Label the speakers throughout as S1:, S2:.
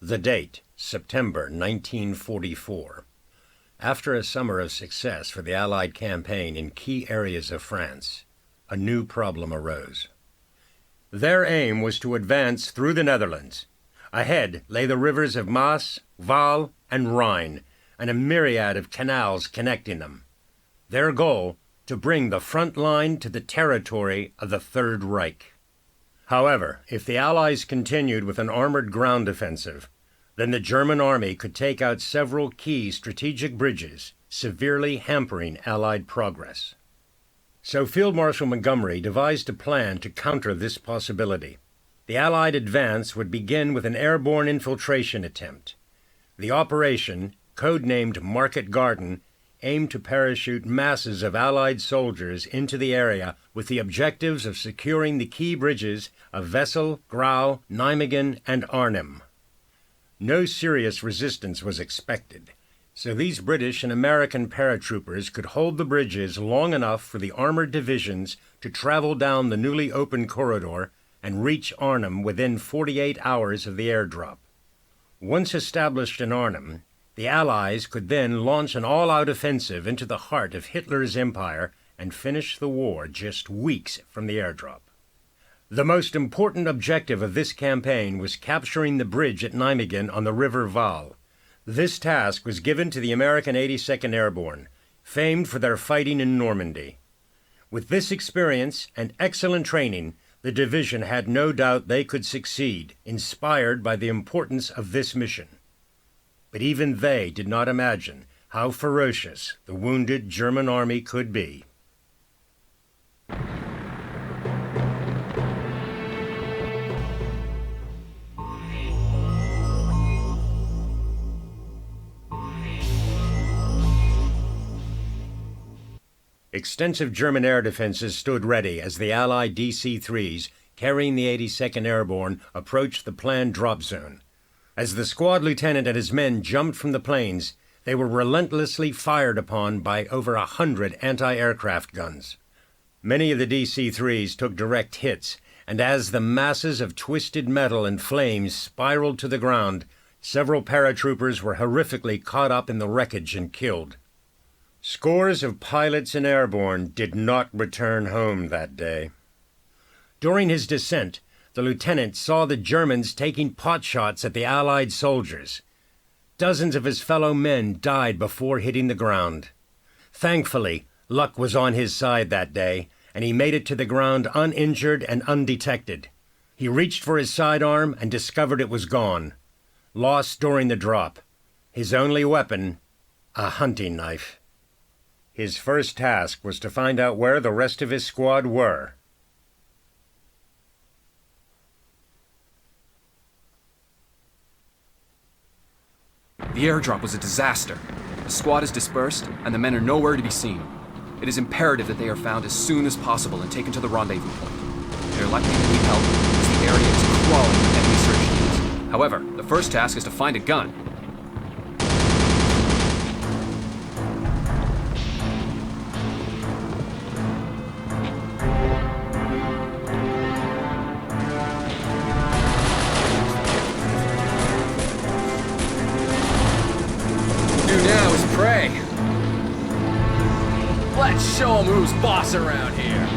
S1: The date, September 1944. After a summer of success for the Allied campaign in key areas of France, a new problem arose. Their aim was to advance through the Netherlands. Ahead lay the rivers of Maas, Waal, and Rhine, and a myriad of canals connecting them. Their goal, to bring the front line to the territory of the Third Reich. However, if the Allies continued with an armored ground offensive, then the German army could take out several key strategic bridges, severely hampering Allied progress. So Field Marshal Montgomery devised a plan to counter this possibility. The Allied advance would begin with an airborne infiltration attempt. The operation, codenamed Market Garden, aimed to parachute masses of Allied soldiers into the area with the objectives of securing the key bridges of Wesel, Grau, Nijmegen, and Arnhem. No serious resistance was expected, so these British and American paratroopers could hold the bridges long enough for the armored divisions to travel down the newly opened corridor and reach Arnhem within 48 hours of the airdrop. Once established in Arnhem, the Allies could then launch an all-out offensive into the heart of Hitler's empire and finish the war just weeks from the airdrop. The most important objective of this campaign was capturing the bridge at Nijmegen on the River Waal. This task was given to the American 82nd Airborne, famed for their fighting in Normandy. With this experience and excellent training, the division had no doubt they could succeed, inspired by the importance of this mission. But even they did not imagine how ferocious the wounded German army could be. Extensive German air defenses stood ready as the Allied DC-3s, carrying the 82nd Airborne, approached the planned drop zone. As the squad lieutenant and his men jumped from the planes, they were relentlessly fired upon by over 100 anti-aircraft guns. Many of the DC-3s took direct hits, and as the masses of twisted metal and flames spiraled to the ground, several paratroopers were horrifically caught up in the wreckage and killed. Scores of pilots and airborne did not return home that day. During his descent, the lieutenant saw the Germans taking potshots at the Allied soldiers. Dozens of his fellow men died before hitting the ground. Thankfully, luck was on his side that day, and he made it to the ground uninjured and undetected. He reached for his sidearm and discovered it was gone. Lost during the drop. His only weapon, a hunting knife. His first task was to find out where the rest of his squad were.
S2: The airdrop was a disaster. The squad is dispersed, and the men are nowhere to be seen. It is imperative that they are found as soon as possible and taken to the rendezvous point. They are likely to need help, as the area is crawling with enemy search teams. However, the first task is to find a gun.
S3: Let's show 'em who's boss around here.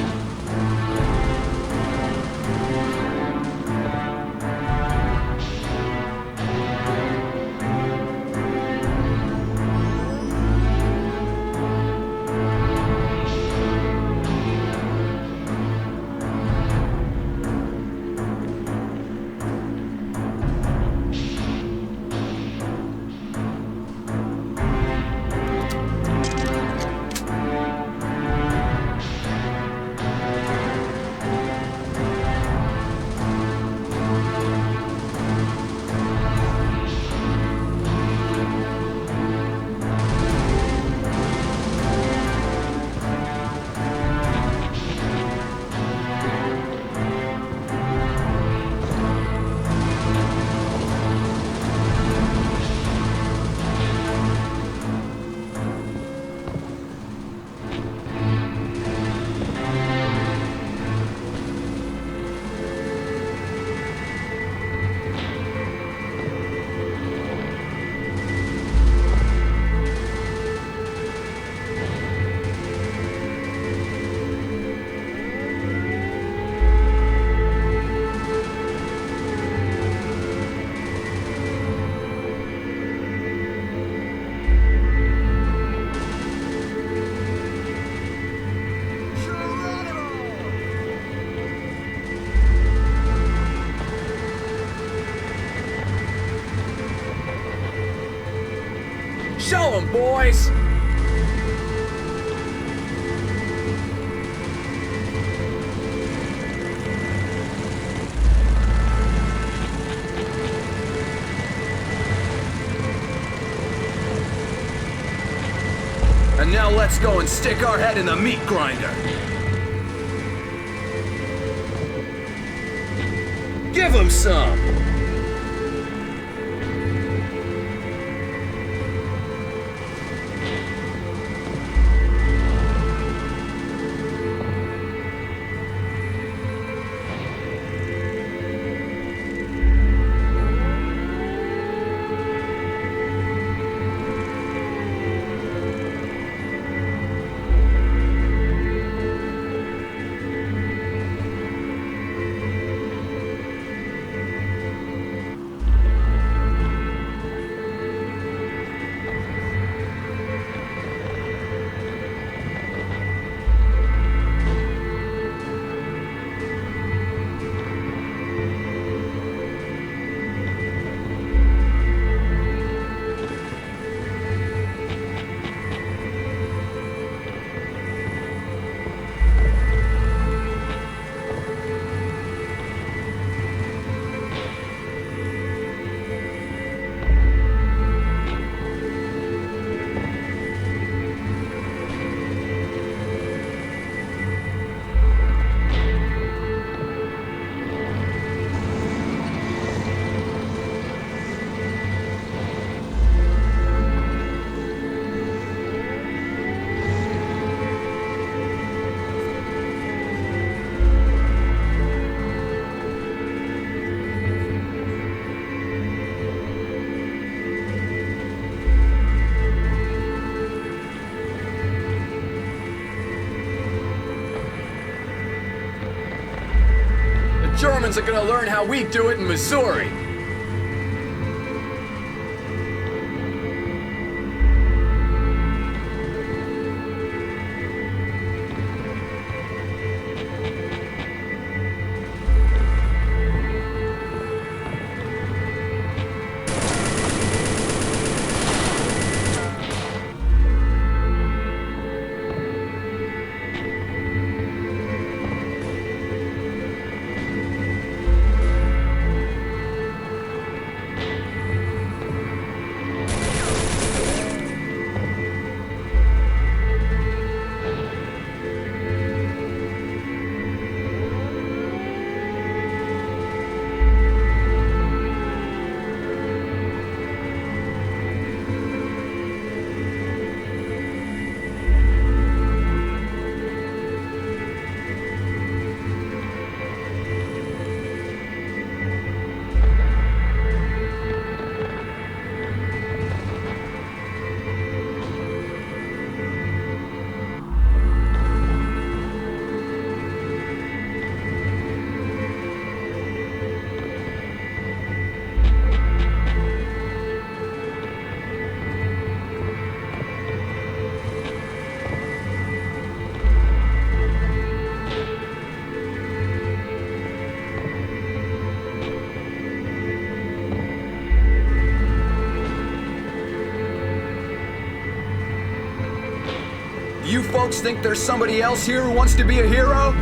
S3: 'em, boys! And now let's go and stick our head in the meat grinder. Give 'em some! Germans are gonna learn how we do it in Missouri. You folks think there's somebody else here who wants to be a hero?